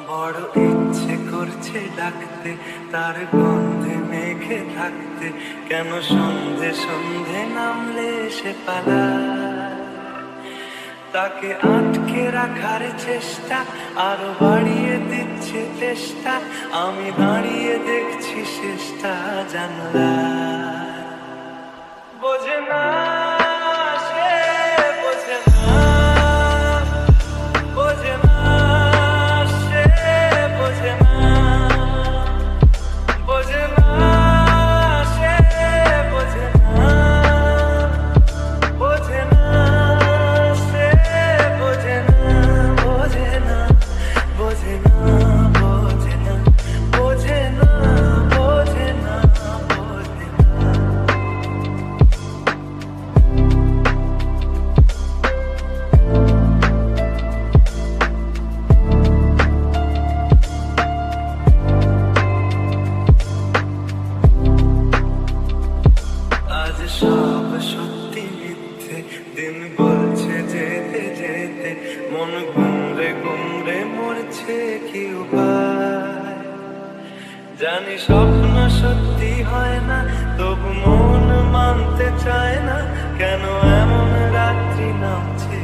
বড় ইচ্ছে করছে ডাকতে, তার গন্ধে মেঘে থাকতে, কেন সন্ধে সন্ধে নামলে সে পালায়। তাকে আটকে রাখার চেষ্টা আরো বাড়িয়ে দিচ্ছে চেষ্টা, আমি দাঁড়িয়ে দেখছি শেষটা জানলায়। বোঝে না সে, বোঝে না, বোঝে না সে, বোঝে না, বোঝে না সে, বোঝে না, বোঝে না সে, বোঝে না, বোঝে না, বোঝে না, বোঝে না, বোঝে না, বোঝে না, বোঝে না। আজ সব সত্যি মিথ্যে, দিন বলছে যেতে যেতে, মন গুমড়ে গুমড়ে মরছে কি উপায়। জানি স্বপ্ন সত্যি হয় না, তবু মন মানতে চায় না, কেন এমন রাত্রি নামছে